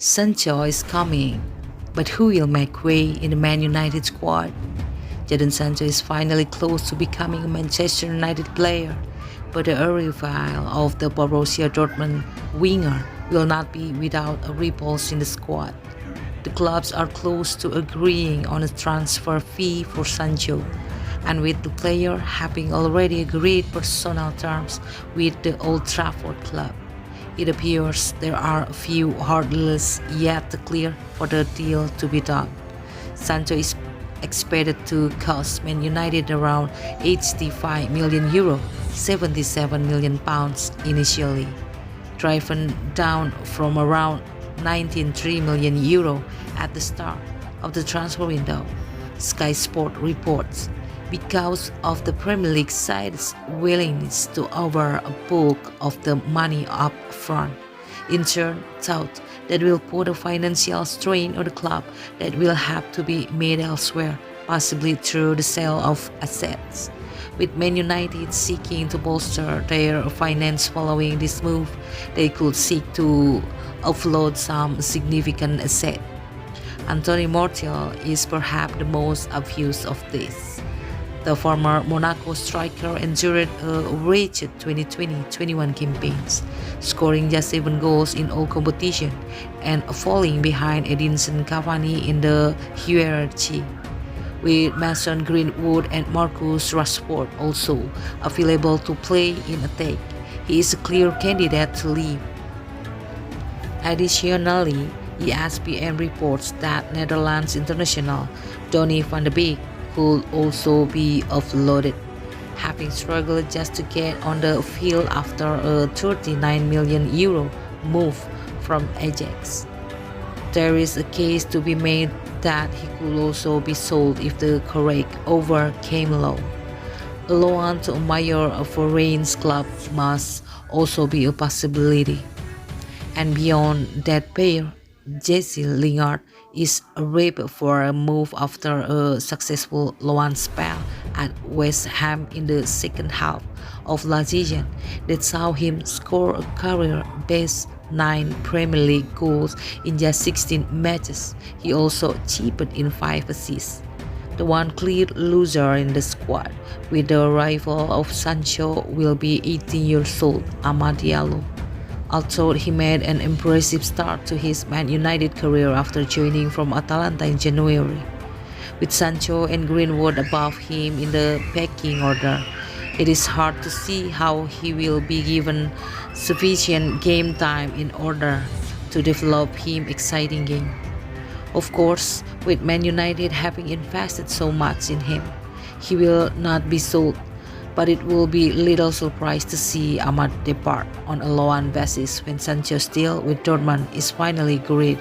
Sancho is coming, but who will make way in the Man United squad? Jadon Sancho is finally close to becoming a Manchester United player, but the arrival of the Borussia Dortmund winger will not be without a repulse in the squad. The clubs are close to agreeing on a transfer fee for Sancho, and with the player having already agreed personal terms with the Old Trafford club, it appears there are a few hurdles yet to clear for the deal to be done. Sancho is expected to cost Man United around 85 million euro, 77 million pounds initially, driven down from around 19.3 million euro at the start of the transfer window, Sky Sport reports, because of the Premier League side's willingness to over a bulk of the money up front. In turn, thought that will put a financial strain on the club that will have to be made elsewhere, possibly through the sale of assets. With Man United seeking to bolster their finance following this move, they could seek to offload some significant asset. Anthony Martial is perhaps the most obvious of this. The former Monaco striker endured a wretched 2020-21 campaigns, scoring just 7 goals in all competitions and falling behind Edinson Cavani in the hierarchy. With Mason Greenwood and Marcus Rashford also available to play in attack, he is a clear candidate to leave. Additionally, ESPN reports that Netherlands international Donny van de Beek could also be offloaded, having struggled just to get on the field after a 39 million euro move from Ajax. There is a case to be made that he could also be sold if the correct offer came low. A loan to a major foreign club must also be a possibility. And beyond that pair, Jesse Lingard is ripe for a move after a successful loan spell at West Ham in the second half of last season that saw him score a career-best 9 Premier League goals in just 16 matches. He also chipped in 5 assists. The one clear loser in the squad with the arrival of Sancho will be 18 years old Amad Diallo. Although he made an impressive start to his Man United career after joining from Atalanta in January. With Sancho and Greenwood above him in the pecking order, it is hard to see how he will be given sufficient game time in order to develop him exciting game. Of course, with Man United having invested so much in him, he will not be sold, but it will be little surprise to see Amad depart on a loan basis when Sancho's deal with Dortmund is finally agreed.